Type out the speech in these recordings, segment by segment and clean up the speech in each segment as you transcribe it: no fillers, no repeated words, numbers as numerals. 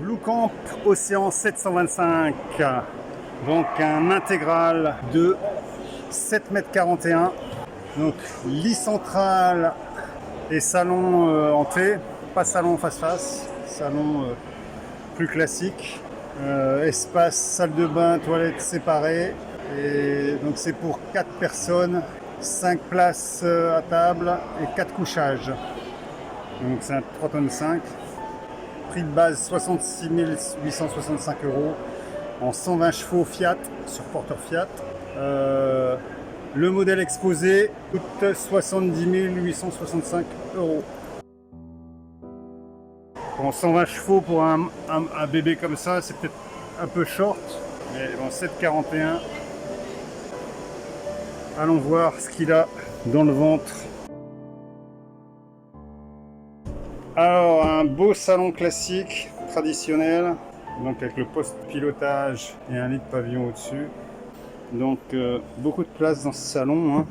Blue Camp Océan 725, donc un intégral de 7,41 m. Donc lit central et salon en T, pas salon face-face, salon plus classique. Espace, salle de bain, toilettes séparées. Et donc c'est pour 4 personnes, 5 places à table et 4 couchages. Donc c'est un 3,5 tonnes. Prix de base 66 865 € en 120 chevaux Fiat sur porteur Fiat. Le modèle exposé coûte 70 865 €. Bon, 120 chevaux pour un bébé comme ça, c'est peut-être un peu short, mais bon, 7,41 €. Allons voir ce qu'il a dans le ventre. Alors, un beau salon classique, traditionnel, donc avec le poste pilotage et un lit de pavillon au-dessus. Donc, beaucoup de place dans ce salon, hein.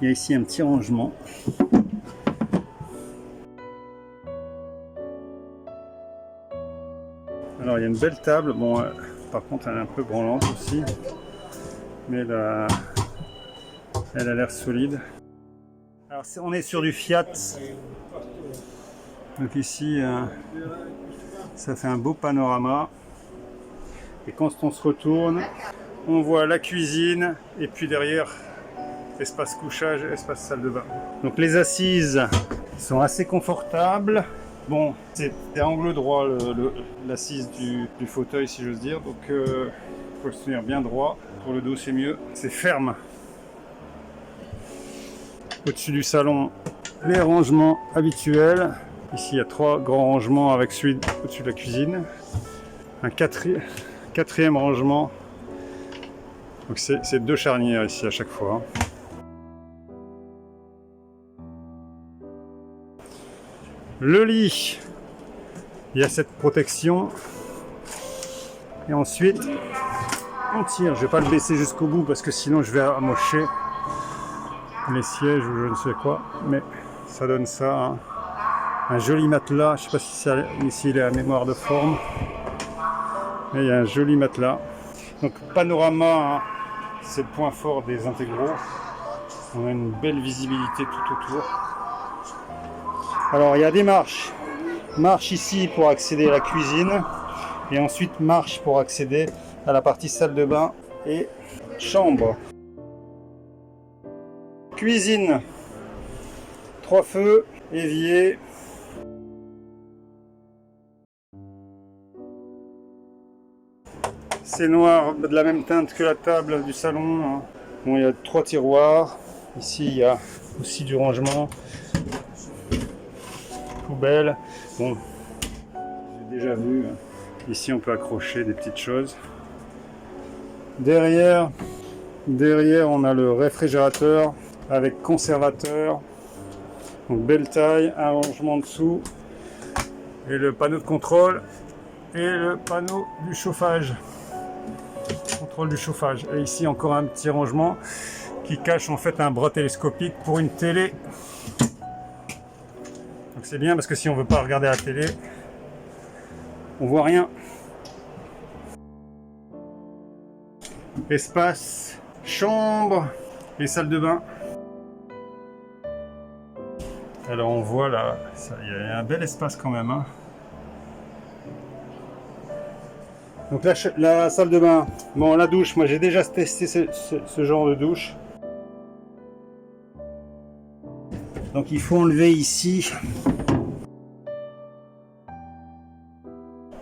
Il y a ici un petit rangement. Alors, il y a une belle table. Bon, par contre, elle est un peu branlante aussi. Mais là, elle a l'air solide. Alors, on est sur du Fiat. Donc ici, ça fait un beau panorama. Et quand on se retourne, on voit la cuisine. Et puis derrière, espace couchage, espace salle de bain. Donc les assises sont assez confortables. Bon, c'est angle droit l'assise du fauteuil, si j'ose dire. Donc il faut se tenir bien droit. Pour le dos, c'est mieux. C'est ferme. Au-dessus du salon, les rangements habituels. Ici, il y a 3 grands rangements avec celui au-dessus de la cuisine. Un quatrième rangement. Donc c'est 2 charnières ici à chaque fois. Le lit, il y a cette protection. Et ensuite, on tire. Je ne vais pas le baisser jusqu'au bout parce que sinon je vais amocher les sièges ou je ne sais quoi. Mais ça donne ça, hein. Un joli matelas. Je ne sais pas si ici il est à mémoire de forme. Mais il y a un joli matelas. Donc panorama, hein, c'est le point fort des intégraux. On a une belle visibilité tout autour. Alors il y a des marches. Marche ici pour accéder à la cuisine. Et ensuite marche pour accéder à la partie salle de bain et chambre. Cuisine. 3 feux, évier. C'est noir, de la même teinte que la table du salon. Bon, il y a 3 tiroirs. Ici, il y a aussi du rangement. Poubelle. Bon, j'ai déjà vu. Ici, on peut accrocher des petites choses. Derrière, on a le réfrigérateur avec conservateur. Donc, belle taille, un rangement dessous. Et le panneau de contrôle. Et le panneau du chauffage. Contrôle du chauffage. Et ici, encore un petit rangement qui cache en fait un bras télescopique pour une télé. Donc c'est bien parce que si on veut pas regarder la télé, on voit rien. Espace, chambre et salle de bain. Alors on voit là, il y a un bel espace quand même, hein. Donc la salle de bain, bon, la douche, moi j'ai déjà testé ce genre de douche. Donc il faut enlever ici.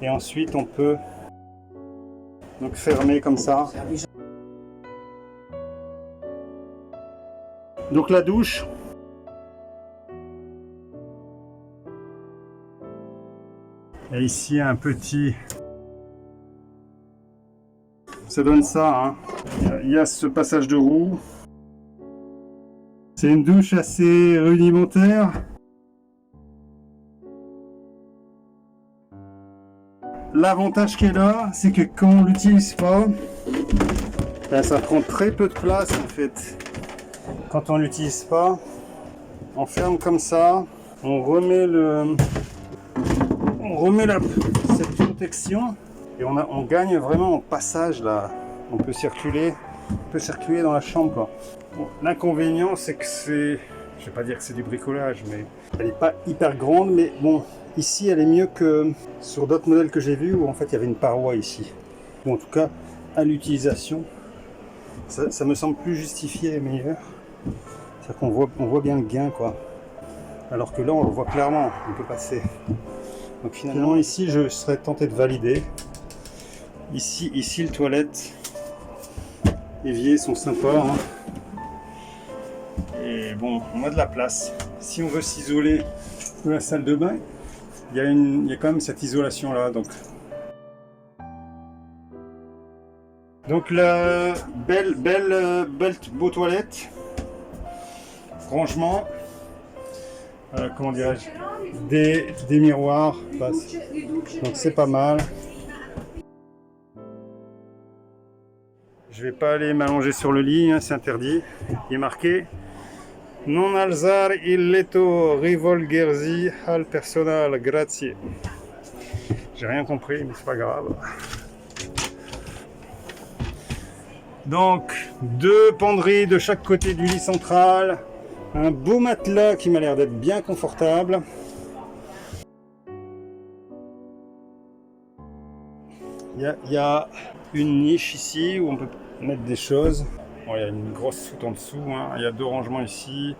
Et ensuite on peut donc fermer comme ça. Donc la douche. Et ici un petit... Ça donne ça, hein. Il y a ce passage de roue. C'est une douche assez rudimentaire. L'avantage qu'elle a, c'est que quand on l'utilise pas, ben ça prend très peu de place en fait. Quand on l'utilise pas, on ferme comme ça, on remet cette protection et on gagne vraiment en passage là. On peut circuler dans la chambre, quoi. Bon, l'inconvénient, c'est que je vais pas dire que c'est du bricolage, mais elle n'est pas hyper grande, mais bon, ici elle est mieux que sur d'autres modèles que j'ai vus où en fait il y avait une paroi ici. Ou en tout cas, à l'utilisation, ça me semble plus justifié et meilleur. C'est-à-dire qu'on voit bien le gain, quoi. Alors que là, on le voit clairement, on peut passer. Donc finalement, ici, je serais tenté de valider. Ici les toilettes, éviers sont sympas. Hein. Et bon, on a de la place. Si on veut s'isoler de la salle de bain, il y a quand même cette isolation là. Donc la belle beau toilette, rangement, comment dirais-je, des miroirs, donc c'est pas mal. Je vais pas aller m'allonger sur le lit, hein, c'est interdit. Il est marqué non alzare il letto rivolgersi al personal, grazie. J'ai rien compris, mais c'est pas grave. Donc, 2 penderies de chaque côté du lit central, un beau matelas qui m'a l'air d'être bien confortable. Il y a une niche ici où on peut mettre des choses. Bon, il y a une grosse soute en dessous, hein. Il y a 2 rangements ici.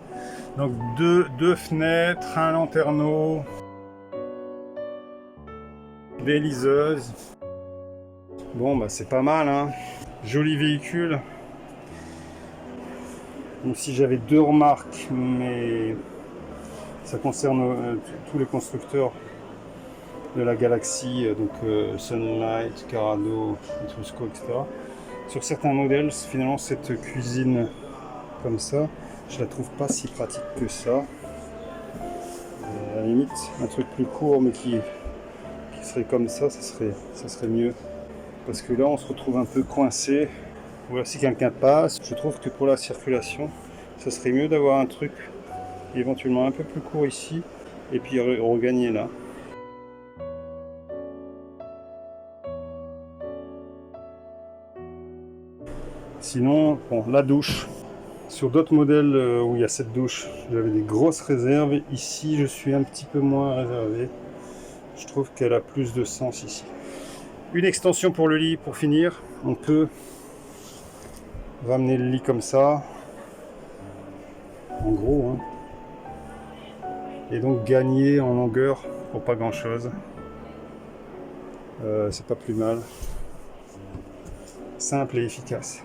Donc deux fenêtres, un lanterneau, des liseuses. Bon, bah c'est pas mal, hein. Joli véhicule. Donc si j'avais 2 remarques, mais ça concerne tous les constructeurs de la galaxie, donc Sunlight, Carado, Etrusco, etc. Sur certains modèles, finalement, cette cuisine comme ça, je la trouve pas si pratique que ça. À la limite, un truc plus court, mais qui serait comme ça serait mieux. Parce que là, on se retrouve un peu coincé. Ou alors, si quelqu'un passe, je trouve que pour la circulation, ça serait mieux d'avoir un truc éventuellement un peu plus court ici, et puis regagner là. Sinon, bon, la douche. Sur d'autres modèles où il y a cette douche, j'avais des grosses réserves. Ici, je suis un petit peu moins réservé. Je trouve qu'elle a plus de sens ici. Une extension pour le lit, pour finir. On peut ramener le lit comme ça. En gros, hein. Et donc gagner en longueur pour pas grand chose. C'est pas plus mal. Simple et efficace.